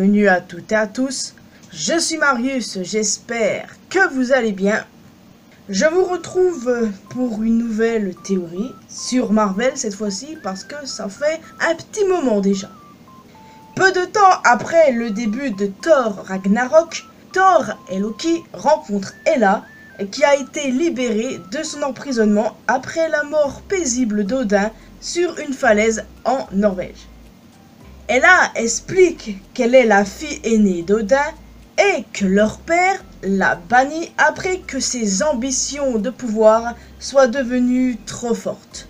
bienvenue à toutes et à tous. Je suis Marius, j'espère que vous allez bien. Je vous retrouve pour une nouvelle théorie sur Marvel cette fois-ci parce que ça fait un petit moment déjà. Peu de temps après le début de Thor Ragnarok, Thor et Loki rencontrent Hela qui a été libérée de son emprisonnement après la mort paisible d'Odin sur une falaise en Norvège. Hela explique qu'elle est la fille aînée d'Odin et que leur père l'a bannie après que ses ambitions de pouvoir soient devenues trop fortes.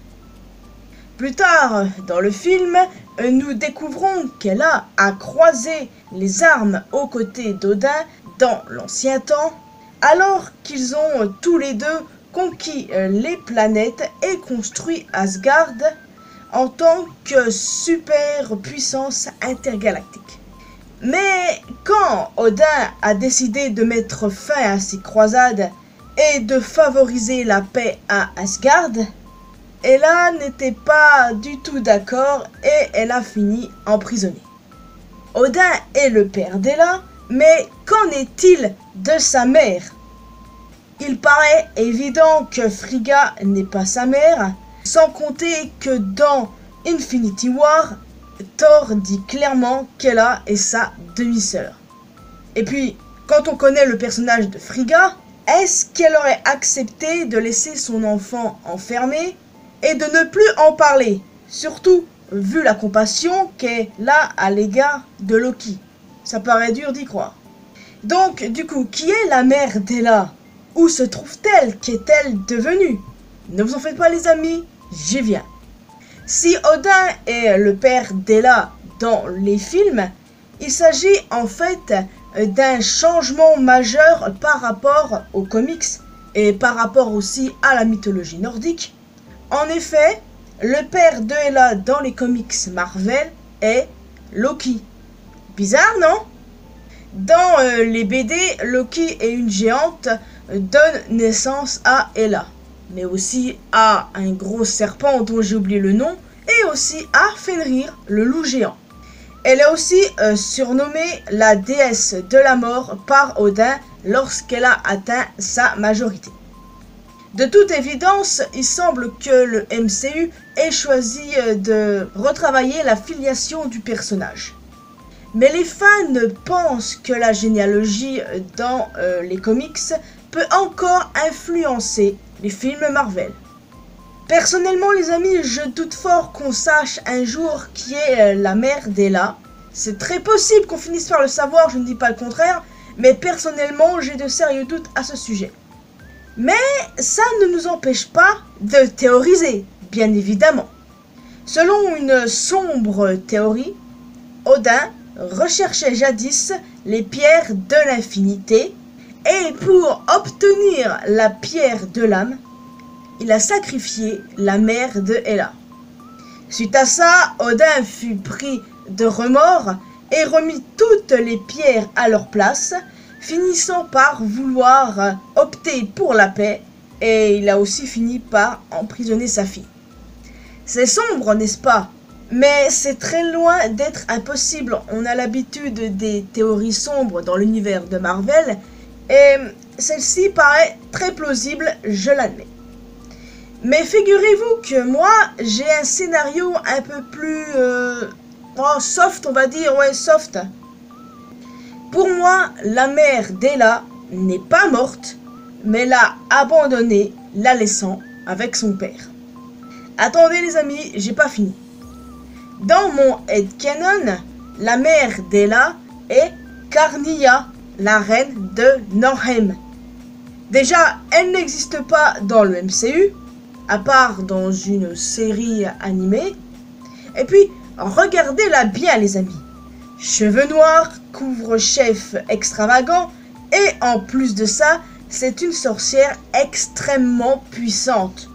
Plus tard dans le film, nous découvrons qu'Hela a croisé les armes aux côtés d'Odin dans l'ancien temps, alors qu'ils ont tous les deux conquis les planètes et construit Asgard en tant que superpuissance intergalactique. Mais quand Odin a décidé de mettre fin à ces croisades et de favoriser la paix à Asgard, Hela n'était pas du tout d'accord et elle a fini emprisonnée. Odin est le père d'Hela, mais qu'en est-il de sa mère? Il paraît évident que Frigga n'est pas sa mère, sans compter que dans Infinity War, Thor dit clairement qu'Hela est sa demi-sœur. Et puis, quand on connaît le personnage de Frigga, est-ce qu'elle aurait accepté de laisser son enfant enfermé et de ne plus en parler, surtout vu la compassion qu'elle a à l'égard de Loki? Ça paraît dur d'y croire. Donc, du coup, qui est la mère d'Hela? Où se trouve-t-elle? Qu'est-elle devenue? Ne vous en faites pas les amis, j'y viens. Si Odin est le père d'Hela dans les films, il s'agit en fait d'un changement majeur par rapport aux comics et par rapport aussi à la mythologie nordique. En effet, le père de Hela dans les comics Marvel est Loki. Bizarre, non? Dans les BD, Loki et une géante donnent naissance à Hela, mais aussi à un gros serpent dont j'ai oublié le nom, et aussi à Fenrir, le loup géant. Elle est aussi surnommée la déesse de la mort par Odin lorsqu'elle a atteint sa majorité. De toute évidence, il semble que le MCU ait choisi de retravailler la filiation du personnage. Mais les fans pensent que la généalogie dans les comics peut encore influencer les films Marvel. Personnellement les amis, je doute fort qu'on sache un jour qui est la mère d'Hela. C'est très possible qu'on finisse par le savoir, je ne dis pas le contraire, mais personnellement j'ai de sérieux doutes à ce sujet. Mais ça ne nous empêche pas de théoriser, bien évidemment. Selon une sombre théorie, Odin recherchait jadis les pierres de l'infinité et pour obtenir la pierre de l'âme, il a sacrifié la mère de Hela. Suite à ça, Odin fut pris de remords et remit toutes les pierres à leur place, finissant par vouloir opter pour la paix, et il a aussi fini par emprisonner sa fille. C'est sombre, n'est-ce pas? Mais c'est très loin d'être impossible. On a l'habitude des théories sombres dans l'univers de Marvel, et celle-ci paraît très plausible, je l'admets. Mais figurez-vous que moi, j'ai un scénario un peu plus soft, on va dire, ouais, soft. Pour moi, la mère d'Hela n'est pas morte, mais l'a abandonnée, la laissant avec son père. Attendez les amis, j'ai pas fini. Dans mon headcanon, la mère d'Hela est Carnia, la reine de Norheim. Déjà, elle n'existe pas dans le MCU, à part dans une série animée. Et puis, regardez-la bien les amis. Cheveux noirs, couvre-chef extravagant, et en plus de ça, c'est une sorcière extrêmement puissante.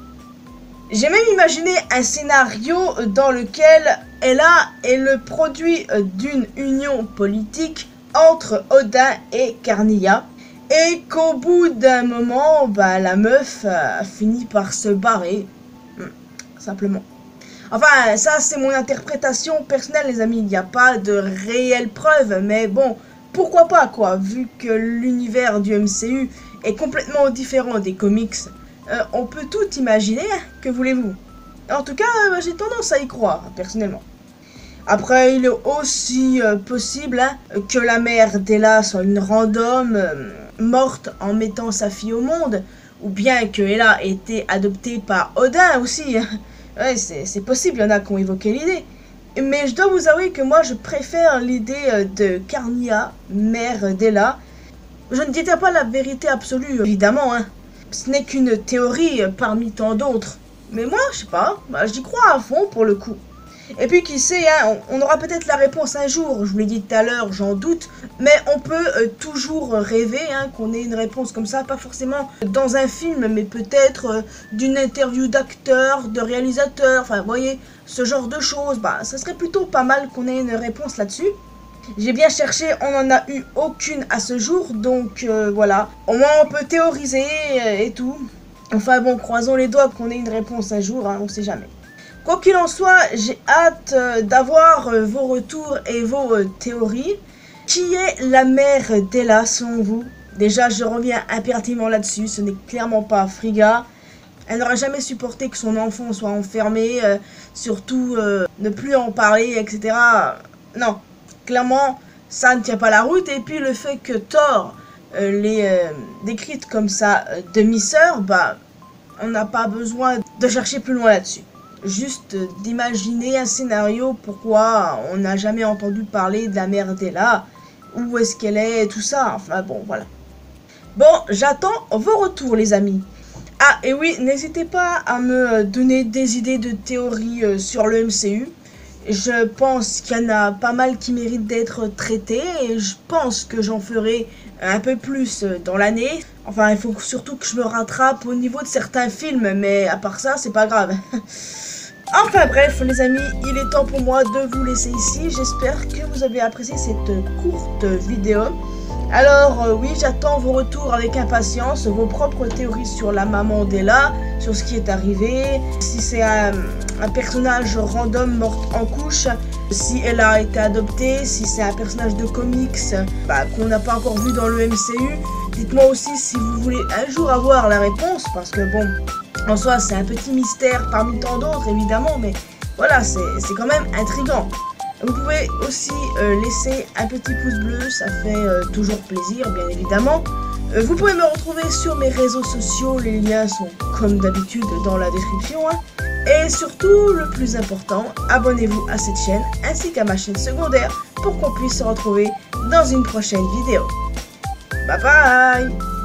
J'ai même imaginé un scénario dans lequel Hela est le produit d'une union politique entre Odin et Carnia, et qu'au bout d'un moment, la meuf finit par se barrer, simplement. Enfin, ça c'est mon interprétation personnelle les amis, il n'y a pas de réelle preuve, mais bon, pourquoi pas quoi, vu que l'univers du MCU est complètement différent des comics, on peut tout imaginer, hein, que voulez-vous. En tout cas, j'ai tendance à y croire, personnellement. Après, il est aussi possible hein, que la mère d'Ella soit une random morte en mettant sa fille au monde, ou bien que Ella ait été adoptée par Odin aussi. Ouais, c'est possible, il y en a qui ont évoqué l'idée. Mais je dois vous avouer que moi, je préfère l'idée de Carnia, mère d'Ella. Je ne détiens pas la vérité absolue, évidemment. Hein. Ce n'est qu'une théorie parmi tant d'autres. Mais moi, je sais pas, j'y crois à fond pour le coup. Et puis qui sait, hein, on aura peut-être la réponse un jour, je vous l'ai dit tout à l'heure, j'en doute, mais on peut toujours rêver hein, qu'on ait une réponse comme ça, pas forcément dans un film, mais peut-être d'une interview d'acteur, de réalisateur, enfin vous voyez, ce genre de choses, ça serait plutôt pas mal qu'on ait une réponse là-dessus. J'ai bien cherché, on n'en a eu aucune à ce jour, donc voilà, au moins on peut théoriser et tout. Enfin bon, croisons les doigts qu'on ait une réponse un jour, hein, on sait jamais. Quoi qu'il en soit, j'ai hâte d'avoir vos retours et vos théories. Qui est la mère d'Ella selon vous? Déjà, je reviens impérativement là-dessus, ce n'est clairement pas Frigga. Elle n'aurait jamais supporté que son enfant soit enfermé, surtout ne plus en parler, etc. Non, clairement, ça ne tient pas la route. Et puis le fait que Thor l'ait décrite comme sa demi-sœur, on n'a pas besoin de chercher plus loin là-dessus. Juste d'imaginer un scénario pourquoi on n'a jamais entendu parler de la mère d'Ella, où est-ce qu'elle est, tout ça, enfin bon, voilà. Bon, j'attends vos retours les amis. Ah, et oui, n'hésitez pas à me donner des idées de théories sur le MCU. Je pense qu'il y en a pas mal qui méritent d'être traités, et je pense que j'en ferai un peu plus dans l'année. Enfin, il faut surtout que je me rattrape au niveau de certains films, mais à part ça, c'est pas grave. Enfin bref les amis, il est temps pour moi de vous laisser ici. J'espère que vous avez apprécié cette courte vidéo. Alors oui, j'attends vos retours avec impatience, vos propres théories sur la maman d'Ella, sur ce qui est arrivé, si c'est un personnage random mort en couche, si elle a été adoptée, si c'est un personnage de comics qu'on n'a pas encore vu dans le MCU. Dites-moi aussi si vous voulez un jour avoir la réponse, parce que bon, en soi c'est un petit mystère parmi tant d'autres évidemment, mais voilà, c'est quand même intriguant. Vous pouvez aussi laisser un petit pouce bleu, ça fait toujours plaisir bien évidemment. Vous pouvez me retrouver sur mes réseaux sociaux, les liens sont comme d'habitude dans la description. Hein. Et surtout, le plus important, abonnez-vous à cette chaîne ainsi qu'à ma chaîne secondaire pour qu'on puisse se retrouver dans une prochaine vidéo. Bye bye!